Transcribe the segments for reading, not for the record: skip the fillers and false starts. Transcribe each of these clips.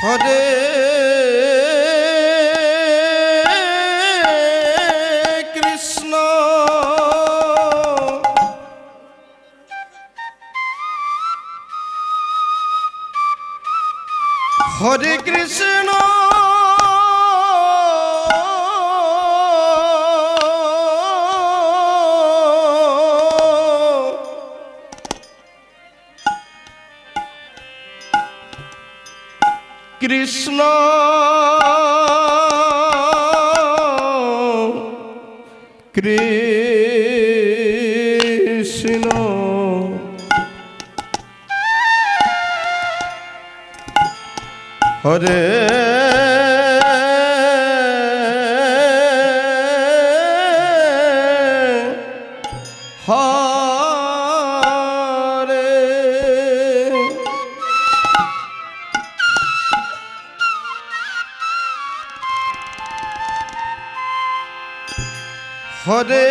হরে কৃষ্ণ হরে কৃষ্ণ কৃষ্ণ কৃষ্ণ হরে হরে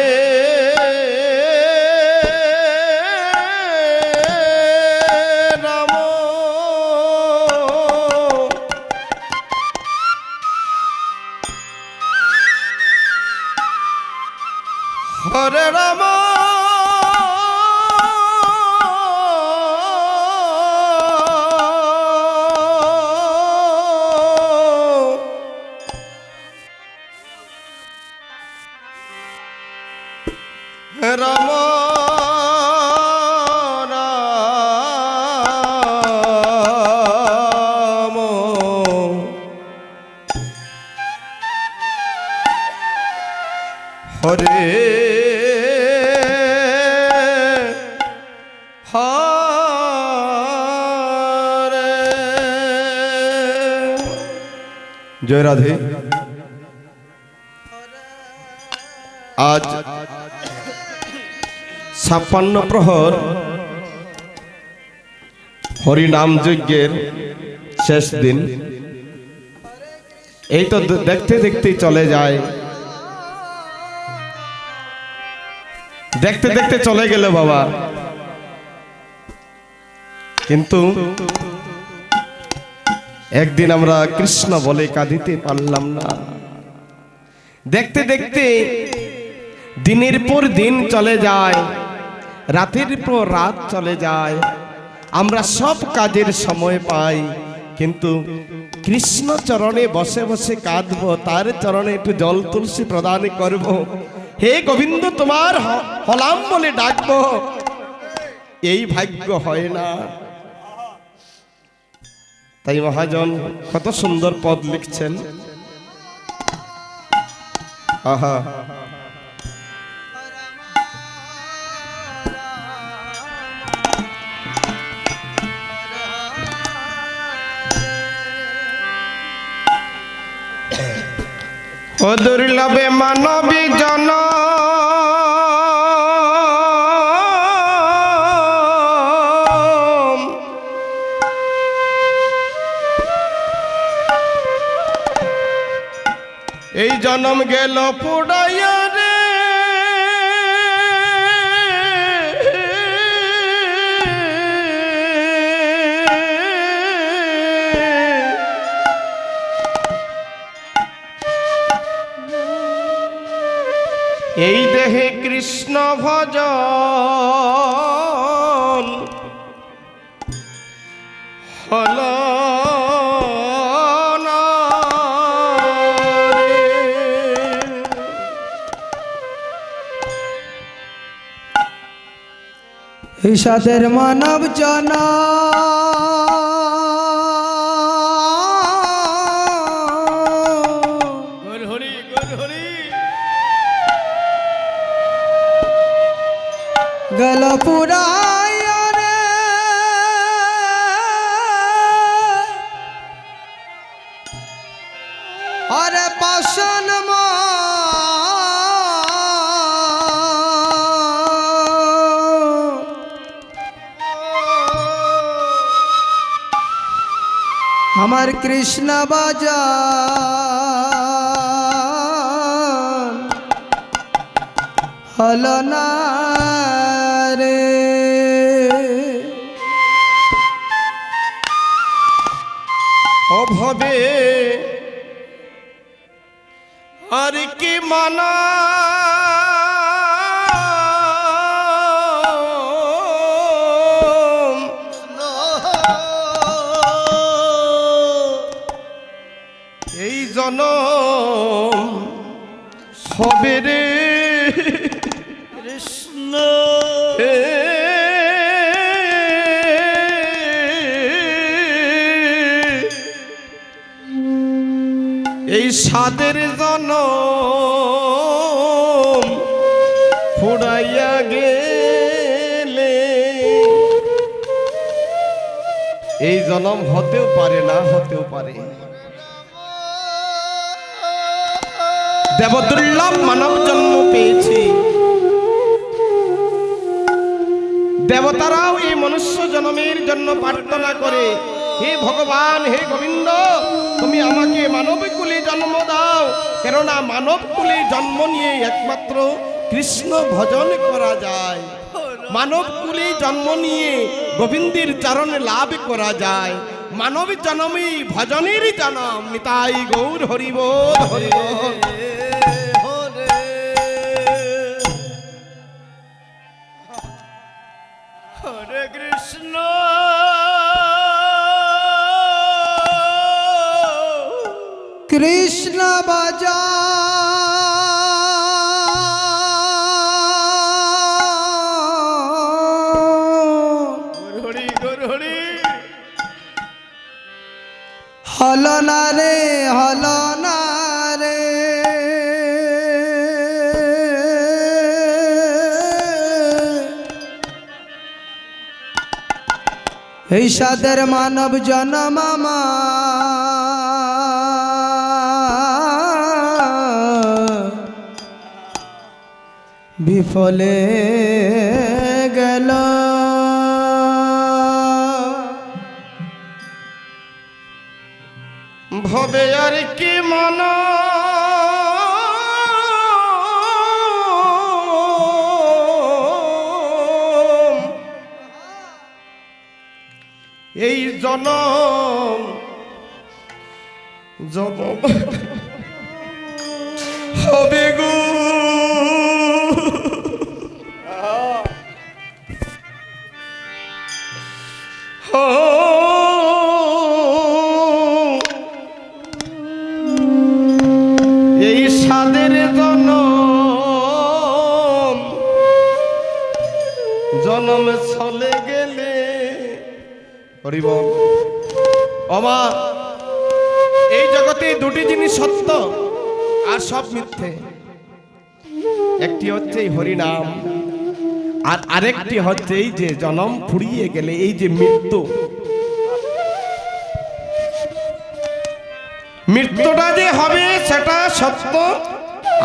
রাম হরে রাম রাম রাম হরে হরে জয় রাধে। আজ 56 প্রহর হরিনাম যজ্ঞের শেষ দিন। এই তো দেখতে দেখতে চলে যায়, দেখতে দেখতে চলে গেল বাবা, কিন্তু একদিন আমরা কৃষ্ণ বলে কাঁদিতে পারলাম না। দেখতে দেখতে দিনের পর দিন চলে যায়, রাতের পর রাত চলে যায়, আমরা সব কাজের সময় পাই, কিন্তু কৃষ্ণ চরণে বসে বসে কাঁদব, তার চরণে একটু জল তুলসী প্রদান করব, হে গোবিন্দ তোমার হলাম বলে ডাকব, এই ভাগ্য হয় না। তাই মহাজন কত সুন্দর পদ লিখছেন। আহা, ও দুর্লভে মানবী জন এই জনম গেল পুড়াইয়া রে, এই দেহে কৃষ্ণ ভজন হল না রে। ঈশাদের মানব জনা গেল পুরাইয়া রে, আরে পাশন আমার কৃষ্ণ বাজান হলো না রে। অভাবে আর কি মানা এই জনম হবে রে কৃষ্ণ এই সাদের জনম ফুরাইয়া গেলে এই জনম হতেও পারে না হতেও পারে। দেবদুর্লভ মানব জন্ম পেয়েছি, দেবতারাও এই মনুষ্য জন্মের জন্য প্রার্থনা করে, হে ভগবান, হে গোবিন্দ, তুমি আমাকে মানব কুলে জন্ম দাও, কেননা মানব কুলে জন্ম নিয়ে একমাত্র কৃষ্ণ ভজন করা যায়। মানব কুলে জন্ম নিয়ে গোবিন্দের চরণে লাভ করা যায়। মানব জন্মই ভজনের জনম। নিতাই গৌর হরিবোল হরিবোল। হরে কৃষ্ণ কৃষ্ণ বাজা হরি হরি হল না রে হল না রে এই সাদের মানব জনম বিফলে গেল। ভবে আর কি মন এই জনম জনম হবে গো এই সাদের জনম চলে গেলে হরিবল। অমা এই জগতে দুটি জিনিস সত্য আর সব মিথ্যে। একটি হচ্ছে এই হরিনাম, আর আরেকটি হচ্ছে এই যে জনম ফুরিয়ে গেলে এই যে মৃত্যু। মৃত্যুটা যে হবে সেটা সত্য,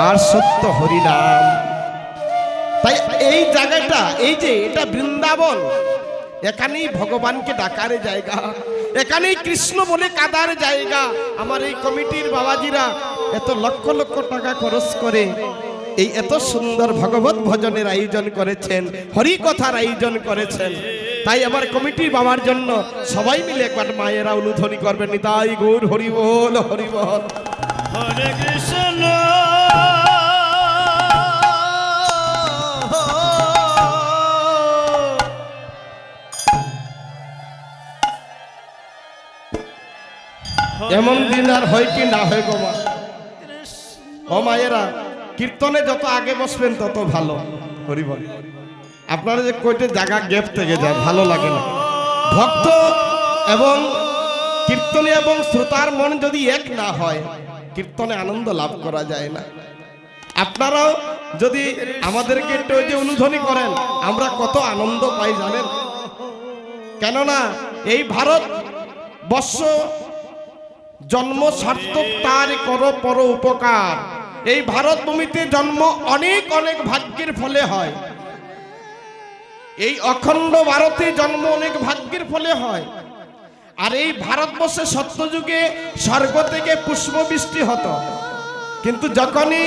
আর সত্য হরিনাম। তাই এই জায়গাটা, এই যে এটা বৃন্দাবন, এখানেই ভগবানকে ডাকার জায়গা, এখানেই কৃষ্ণ বলে কাদার জায়গা। আমার এই কমিটির বাবাজিরা এত লক্ষ লক্ষ টাকা খরচ করে এই এত সুন্দর ভগবত ভজনের আয়োজন করেছেন, হরি কথার আয়োজন করেছেন। তাই আমার কমিটির বাবার জন্য সবাই মিলে একবার মায়েরা অনুধ্বনি করবেন, নিতাই গৌর হরিবোল হরিবোল। হরে কৃষ্ণ এমন দিন আর হয় কি না হয় গো মা। ও মায়েরা, কীর্তনে যত আগে বসবেন তত ভালো। হরিবল। আপনারা যে কয়টা জায়গা গ্যাপ থেকে যায়, ভালো লাগে না। ভক্ত এবং কীর্তনে এবং শ্রোতার মন যদি এক না হয়, কীর্তনে আনন্দ লাভ করা যায় না। আপনারাও যদি আমাদেরকে একটু যে অনুধ্বনি করেন, আমরা কত আনন্দ পাই জানেন। কেননা এই ভারত বর্ষ জন্ম সার্থক তার কর পর উপকার। এই ভারত ভূমিতে জন্ম অনেক অনেক ভাগ্যের ফলে হয়। এই অখণ্ড ভারতে জন্ম অনেক ভাগ্যের ফলে হয়। আর এই ভারতবর্ষে সত্যযুগে স্বর্গ থেকে পুষ্প বৃষ্টি হতো, কিন্তু যখনই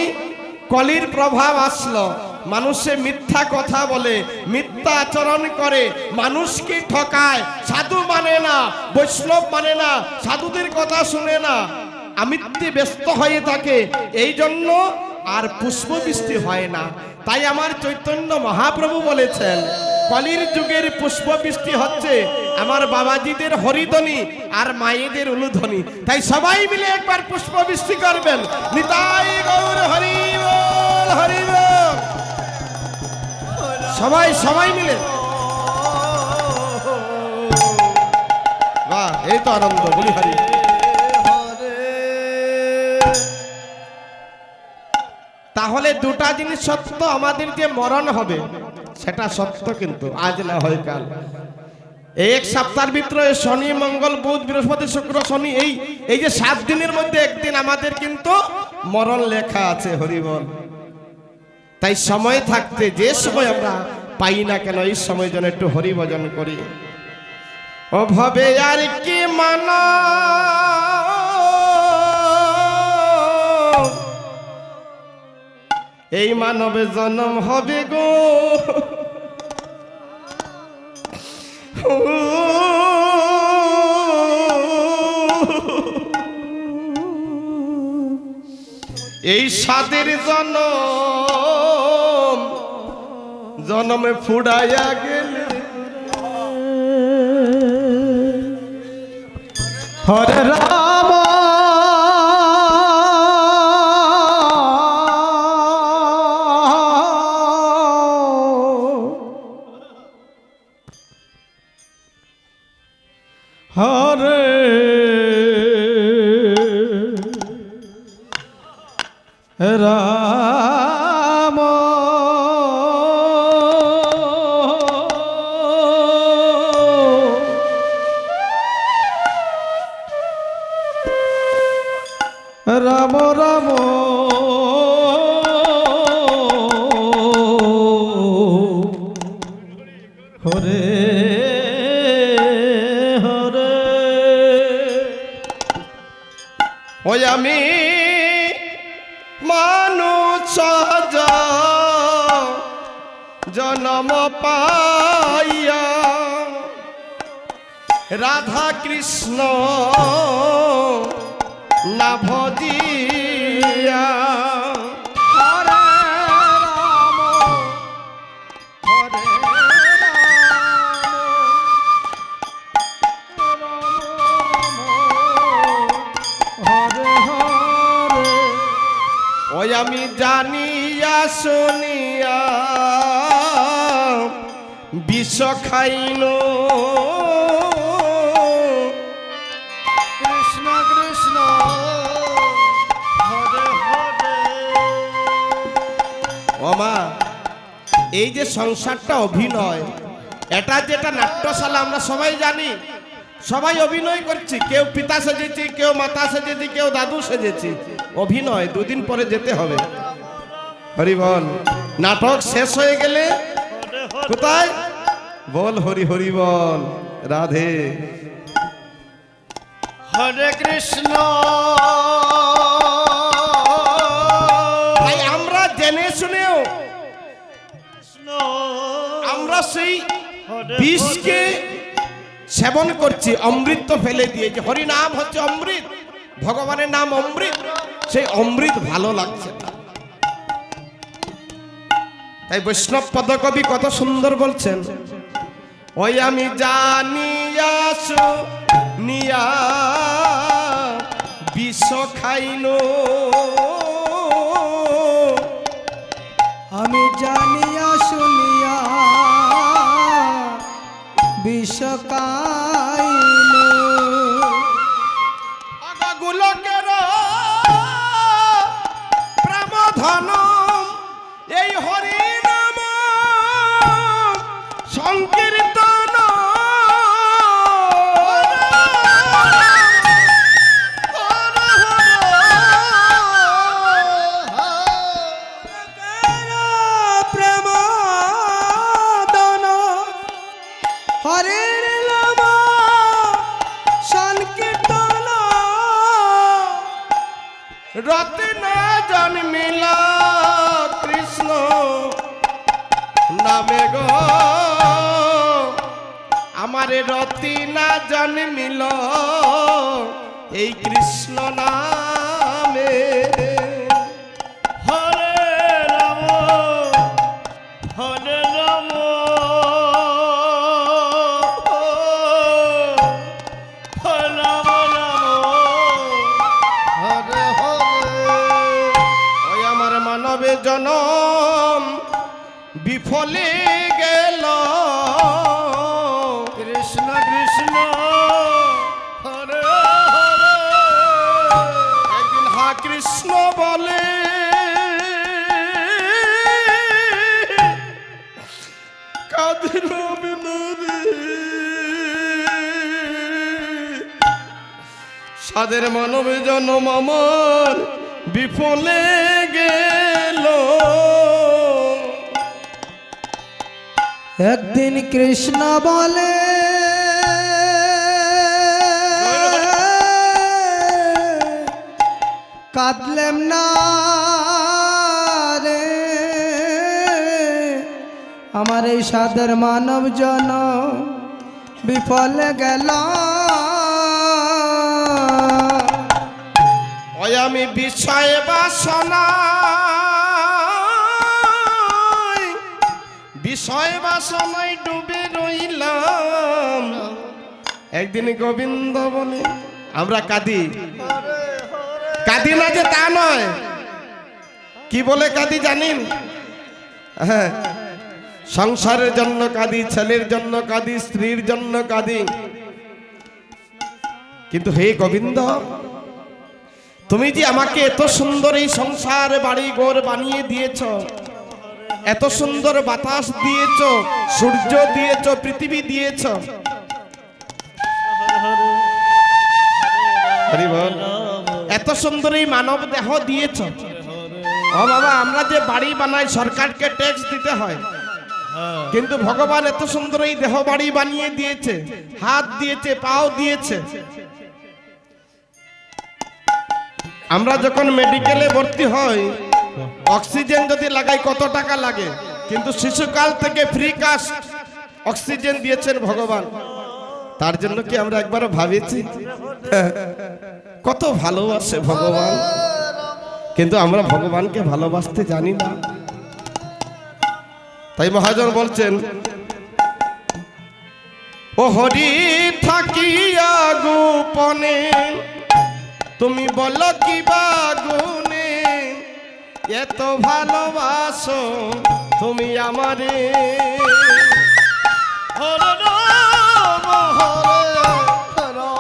কলির প্রভাব আসলো, মানুষে মিথ্যা কথা বলে, মিথ্যা আচরণ করে, মানুষকে ঠকায়, সাধু মানে না, বৈষ্ণব মানে না, সাধুদের কথা শুনে না, আমিত্বে ব্যস্ত হয়ে থাকে, এই জন্য আর পুষ্প বৃষ্টি হয় না। তাই আমার চৈতন্য মহাপ্রভু বলেছেন কলির যুগের পুষ্প বৃষ্টি হচ্ছে আমার বাবাজিদের হরিধ্বনি আর মায়েদের উলুধ্বনি। তাই সবাই মিলে একবার পুষ্প বৃষ্টি করবেন। নিতাই গৌর হরি বল, হরি বল। সবাই সবাই মিলে, বাহ, এই তো আনন্দ, বলি হরি। তাহলে দুটা জিনিস সত্য, আমাদের যে মরণ হবে সেটা সত্য, কিন্তু আজ না হয় কাল। এক সপ্তাহের ভিতরে শনি মঙ্গল বুধ বৃহস্পতি শুক্র শনি, এই যে 7 দিনের মধ্যে একদিন আমাদের কিন্তু মরণ লেখা আছে, হরিবল। তাই সময় থাকতে, যে সময় আমরা পাই না কেন, এই সময় যেন একটু হরি ভজন করি। অভাবে আর কি মানা, এই মানবে জন্ম হবে গো, এই সাদের জনমে ফুড়াইয়া গেলে হরে রাম হরে রাম রাম রাম হরে হরে। ওই আমি মানুষ জনম পাইয়া রাধা কৃষ্ণ না ভজিয়া, হরে রাম হরে হরে হরে। ওই আমি জানিয়া শুনিয়া বিষ খাইল, কৃষ্ণ কৃষ্ণ হরে হরে। ওমা, এই যে সংসারটা অভিনয়, এটা যেটা নাট্যশালা আমরা সবাই জানি, সবাই অভিনয় করছি, কেউ পিতা সেজেছি, কেউ মাতা সেজেছি, কেউ দাদু সেজেছি, অভিনয়, 2 দিন পরে যেতে হবে। হরি বল। নাটক শেষ হয়ে গেলে কোথায় বল, হরি হরি বল, রাধে। হরে কৃষ্ণ। তাই আমরা জেনে শুনেও কৃষ্ণ আমরা সেই হরে বিষকে সেবন করছি, অমৃত ফেলে দিয়ে। যে হরি নাম হচ্ছে অমৃত, ভগবানের নাম অমৃত, সেই অমৃত ভালো লাগছে না। তাই বৈষ্ণব পদকবি কত সুন্দর বলছেন, ওই আমি জানিয়া শুনিয়া বিষ খাইল, আমি জানিয়া শুনিয়া বিষ খাইল, গোলকের প্রেম ধন এই হরি নাম সংকীর্তন, প্রেম দন হরের নাম সংকীর্তন, রত্ন জন্মিলা কৃষ্ণ নামে গো আমার রতি না জন্মিল এই কৃষ্ণ নামে। হরে রাম হরে রাম রাম রাম হরে হরে। ওই আমার মানবে জনম বিফলে গেল কৃষ্ণ কৃষ্ণ হরে হরে। একদিন হা কৃষ্ণ বলে কাঁদিল বিনোদী সাদের মানবে জনম আমার বিফলে গেল। একদিন কৃষ্ণ বলে কাঁদলেম না রে আমার এই সাদের মানব জন বিফলে গেল। ওই আমি বিষয় বাসনা বিষয় বাসনায় ডুবে রইলাম। একদিন গোবিন্দ বলে আমরা কাঁদি, কাঁদি না যে তা নয়, কি বলে কাঁদি জানেন? হ্যাঁ, সংসারের জন্য কাঁদি, ছেলের জন্য কাঁদি, স্ত্রীর জন্য কাঁদি। কিন্তু হে গোবিন্দ, তুমি যে আমাকে এত সুন্দর এই সংসার বাড়ি ঘর বানিয়ে দিয়েছ, এত সুন্দর বাতাস দিয়েছ, সূর্য দিয়েছ, পৃথিবী দিয়েছ, হরি বল, এত সুন্দর এই মানব দেহ দিয়েছ। ও বাবা, আমরা যে বাড়ি বানাই সরকারকে ট্যাক্স দিতে হয়, কিন্তু ভগবান এত সুন্দর এই দেহ বাড়ি বানিয়ে দিয়েছে, হাত দিয়েছে, পাও দিয়েছে। আমরা যখন মেডিকেলে ভর্তি হই, অক্সিজেন যদি লাগাই কত টাকা লাগে, কিন্তু শিশুকাল থেকে ফ্রি কাস্ট অক্সিজেন দিয়েছেন ভগবান। তার জন্য কি আমরা একবারও ভাবেছি কত ভালোবাসে ভগবান? কিন্তু আমরা ভগবানকে ভালোবাসতে জানি না। তাই মহাজন বলছেন, ও হরি থাকিয়া গোপনে তুমি বলো কি বাগুনে এত ভালোবাসো তুমি আমারে। হরে রাম হরে রাম রাম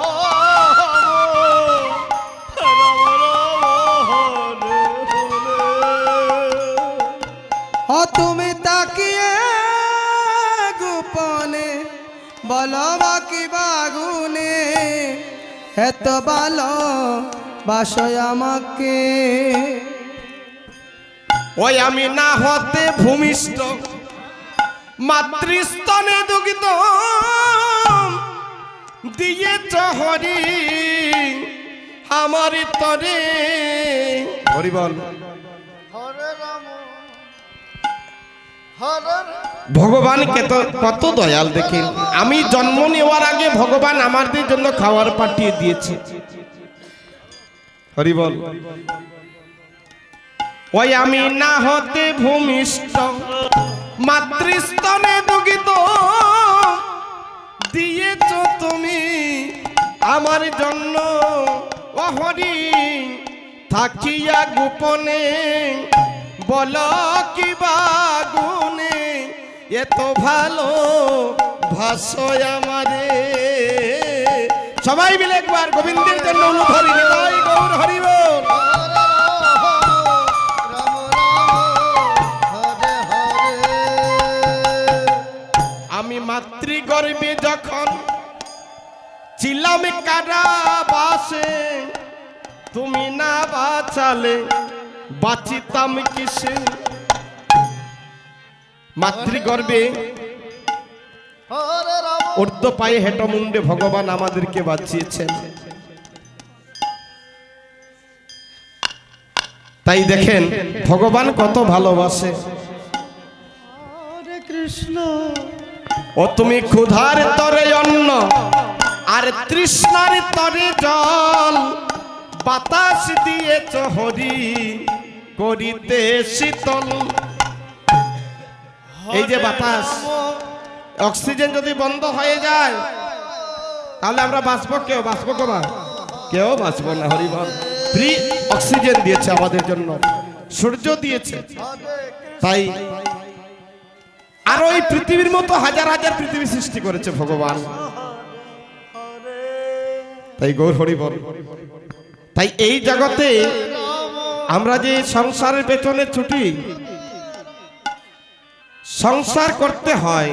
রাম হরে হরে। ও তুমি তাকিয়ে গোপনে বলো বাকি বাগুনে এত ভালো বাসো আমাকে। ওই আমি না হতে ভূমিষ্ঠ মাতৃস্তনে দুঃখিত দিয়েছ হরি আমার তরে। হরি বল। হরে রাম হরে রাম। ভগবানকে তো কত দয়াল দেখেন, আমি জন্ম নেওয়ার আগে ভগবান আমাদের জন্য খাবার পাঠিয়ে দিয়েছে। হরি বল। ওই আমি না হতে ভূমিষ্ঠ মাতৃস্তনে দুঃখিত দিয়েছ তুমি আমার জন্য। ও হরি থাকিয়া গোপনে বলো কি বাগুনে এত ভালো ভাষয় আমারে। সবাই মিলে একবার গোবিন্দের জন্য অনুভরি নিতাই গৌর হরি বল। আমি মাতৃগর্ভে যখন ছিলাম কারাবাসে তুমি না বাঁচালে বাঁচিতাম কিসে। মাতৃগর্ভে ঊর্ধ্ব পায়ে হেঁটো মুন্ডে ভগবান আমাদেরকে বাঁচিয়েছেন। তাই দেখেন ভগবান কত ভালোবাসে। কৃষ্ণ ও তুমি ক্ষুধার তরে অন্ন আর তৃষ্ণার তরে জল, বাতাস দিয়েছ হরি করিতে শীতল। এই যে বাতাস, অক্সিজেন যদি বন্ধ হয়ে যায় তাহলে আমরা বাঁচবো? কেউ বাঁচবো কোমা? কেউ বাঁচবো না। হরিবল। ফ্রি অক্সিজেন দিয়েছে আমাদের জন্য, সূর্য দিয়েছে। তাই আরো এই পৃথিবীর মতো হাজার হাজার পৃথিবী সৃষ্টি করেছে ভগবান। তাই গৌর হরিবল। তাই এই জগতে আমরা যে সংসারের পেছনে ছুটি, সংসার করতে হয়,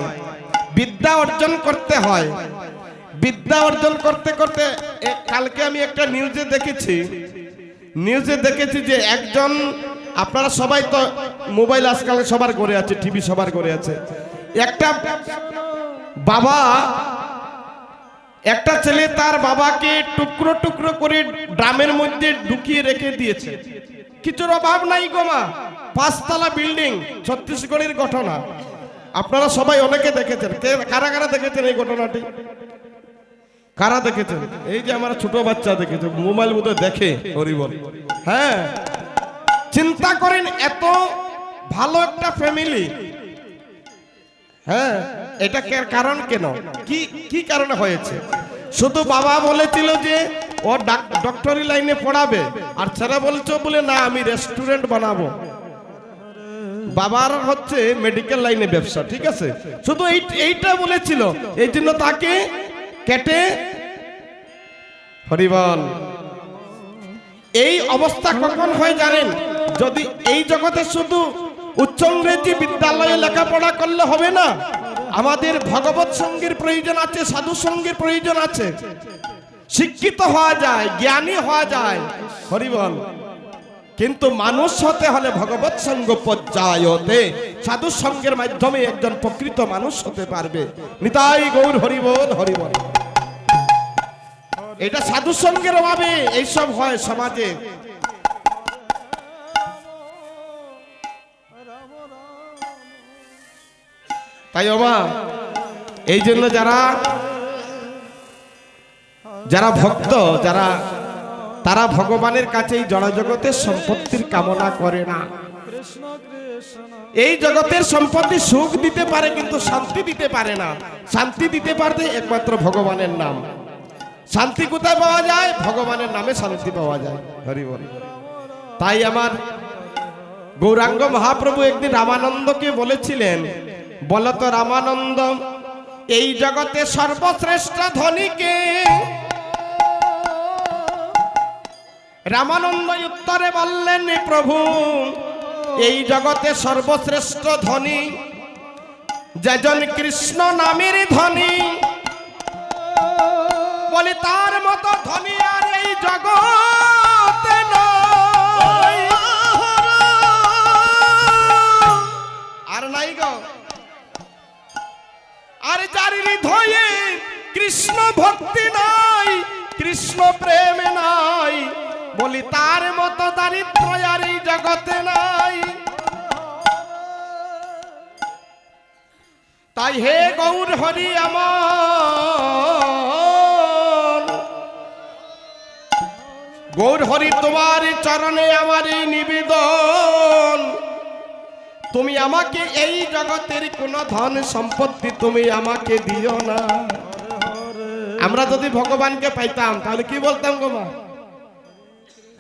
বিদ্যা অর্জন করতে হয়। বিদ্যা অর্জন করতে করতে কালকে আমি একটা নিউজে দেখেছি যে একজন, আপনারা সবাই তো মোবাইল আজকাল সবার ঘরে আছে, টিভি সবার ঘরে আছে। একটা বাবা, একটা ছেলে তার বাবাকে টুকরো টুকরো করে ড্রামের মধ্যে ঢুকিয়ে রেখে দিয়েছে। কিছুর অভাব নাই গোমা, 5 তলা বিল্ডিং, ছত্তিশগড়ের ঘটনা। আপনারা সবাই অনেকে দেখেছেন। কারা কারা দেখেছেন এই ঘটনাটি? কারা দেখেছেন? এই যে আমার ছোট বাচ্চা দেখেছে, মোবাইল বোধহয় দেখে। হরিবল। হ্যাঁ, চিন্তা করেন, এত ভালো একটা ফ্যামিলি। হ্যাঁ, এটা কারণ কেন? কি কারণে হয়েছে? শুধু বাবা বলেছিল যে ও ডক্টরি লাইনে পড়াবে, আর ছেলে বলছে বলে না আমি রেস্টুরেন্ট বানাবো। বাবার হচ্ছে মেডিকেল লাইনে ব্যবসা, ঠিক আছে? শুধু এইটা বলেছিল, এই জন্য তাকে কেটে। হরিবল। এই অবস্থা কখন হয় জানেন? যদি এই জগতে শুধু উচ্চ ইংরেজি বিদ্যালয়ে লেখাপড়া করলে হবে না, আমাদের ভগবত সঙ্গের প্রয়োজন আছে, সাধু সঙ্গের প্রয়োজন আছে। শিক্ষিত হওয়া যায়, জ্ঞানী হওয়া যায়। হরিবল। কিন্তু মানুষ হতে হলে ভগবত সঙ্গ পর্যায়তে সাধু সঙ্গের মাধ্যমে একজন প্রকৃত মানুষ হতে পারবে। নিতাই গৌর হরিবল। হরিবল। এটা সাধু সঙ্গের অভাবে এইসব হয় সমাজে। তাই বাবা, এই জন্য যারা ভক্ত, তারা ভগবানের কাছে এই জড়জগতের সম্পত্তির কামনা করে না। এই জগতের সম্পত্তি সুখ দিতে পারে কিন্তু শান্তি দিতে পারে না। শান্তি দিতে পারবে একমাত্র ভগবানের নাম। শান্তি কোথায় পাওয়া যায়? ভগবানের নামে শান্তি পাওয়া যায়। হরি বল। তাই আমার গৌরাঙ্গ মহাপ্রভু একদিন রামানন্দকে বলেছিলেন, বলতো রামানন্দ, এই জগতে সর্বশ্রেষ্ঠ ধনীকে? রামানন্দ উত্তরে বললেন, প্রভু এই জগতে সর্বশ্রেষ্ঠ ধনী যেজন কৃষ্ণ নামের ধনী। বলে তার মতো ধনী আর এই জগতে নাই। আর নাই গো। আর যার হৃদয়ে কৃষ্ণ ভক্তি নাই, কৃষ্ণ প্রেম নাই, বলি তার মতো দারিদ্র আর এই জগতে নাই। তাই হে গৌর হরি আমার, গৌর হরি তোমার চরণে আমার এই নিবেদন, তুমি আমাকে এই জগতের কোন ধন সম্পত্তি তুমি আমাকে দিও না। আমরা যদি ভগবানকে পাইতাম তাহলে কি বলতাম গো মা?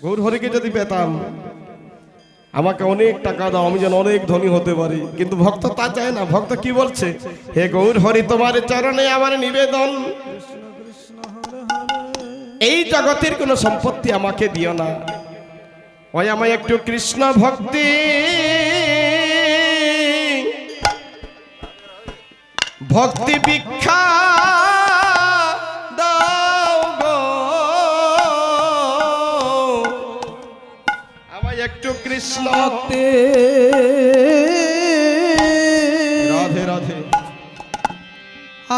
গৌর হরিকে যদি পেতাম, আমাকে অনেক টাকা দাও, আমি যেন অনেক ধনী হতে পারি। কিন্তু ভক্ত তা চায় না। ভক্ত কি বলছে? হে গৌর হরি তোমার চরণে আমার নিবেদন, এই জগতের কোনো সম্পত্তি আমাকে দিও না। ওই আমায় একটু কৃষ্ণ ভক্তি, ভক্তি ভিক্ষা দাও গো, আমায় একটু কৃষ্ণ ভক্তি। রাধে রাধে।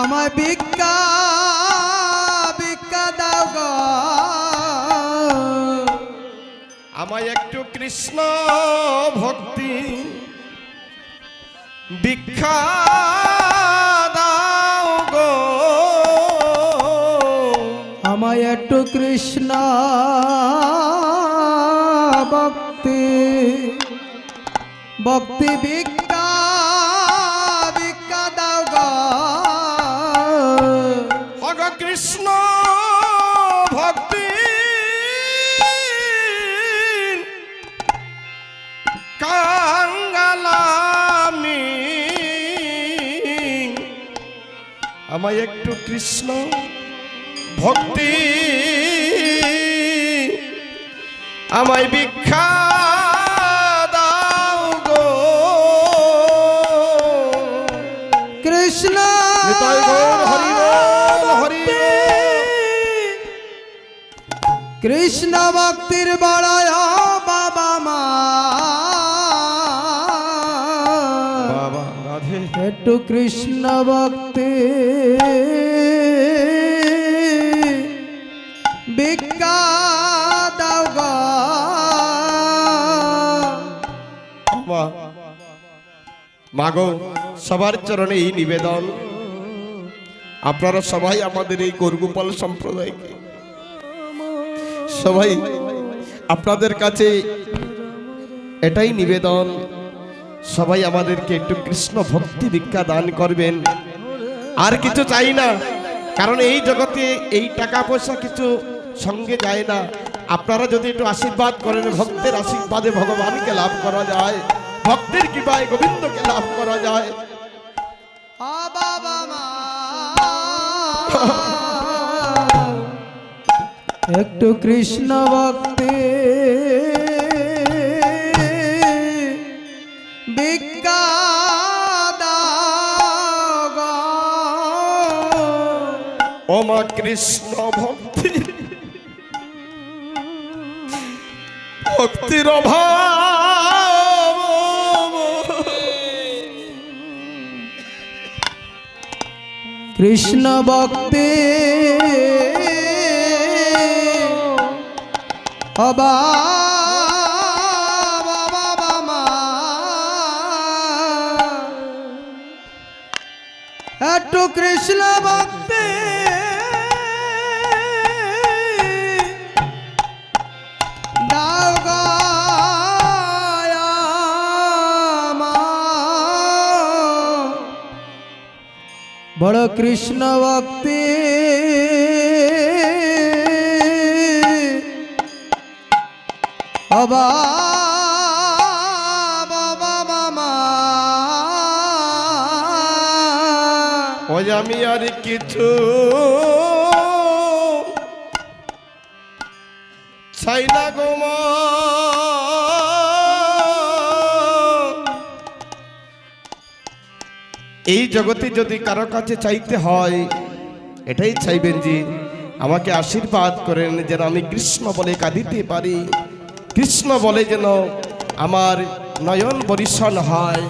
আমায় ভিক্ষা ভিক্ষা দাও গো, আমায় একটু কৃষ্ণ ভক্তি, ভিক্ষা দাও গো আমায় একটু কৃষ্ণ ভক্তি ভক্তি ভিক্ষা ভিক্ষা দাও গো ভগ কৃষ্ণ ভক্তি কাঙ্গালামি আমায় একটু কৃষ্ণ ভক্তি আমায় ভিক্ষা দাও গো কৃষ্ণ নিতাই গৌর হরি বল হরি বল। কৃষ্ণ ভক্তির বড়ায় বাবা মা বাবা রাধে একটু কৃষ্ণ ভক্তি ভিক্ষা দাও গো মাগো সবার চরণে এই নিবেদন আপনারা সবাই আমাদের এই গৌরগোপাল সম্প্রদায়কে সবাই আপনাদের কাছে এটাই নিবেদন সবাই আমাদেরকে একটু কৃষ্ণ ভক্তি ভিক্ষা দান করবেন আর কিছু চাই না কারণ এই জগতে এই টাকা পয়সা কিছু সঙ্গে যায় না আপনারা যদি একটু আশীর্বাদ করেন ভক্তের আশীর্বাদে ভগবানকে লাভ করা যায় ভক্তের কৃপায় গোবিন্দকে লাভ করা যায় বাবা মা একটু কৃষ্ণ ভক্তি ভিক্ষা দাও গো ওমা কৃষ্ণ ভক্তি ভক্তির অভাব কৃষ্ণ ভক্তি অবা বাবা মা একটু কৃষ্ণ ভক্তি দাও গো আমার। বড় কৃষ্ণ ভক্তি অবা বাবা মা ওই আমি আর কিছু চাই না গো মা এই জগতে যদি কারো কাছে চাইতে হয় এটাই চাইবেন যে আমাকে আশীর্বাদ করেন যেন আমি কৃষ্ণ বলে কাঁদিতে পারি কৃষ্ণ বলে যেন আমার নয়ন বরিশন হয়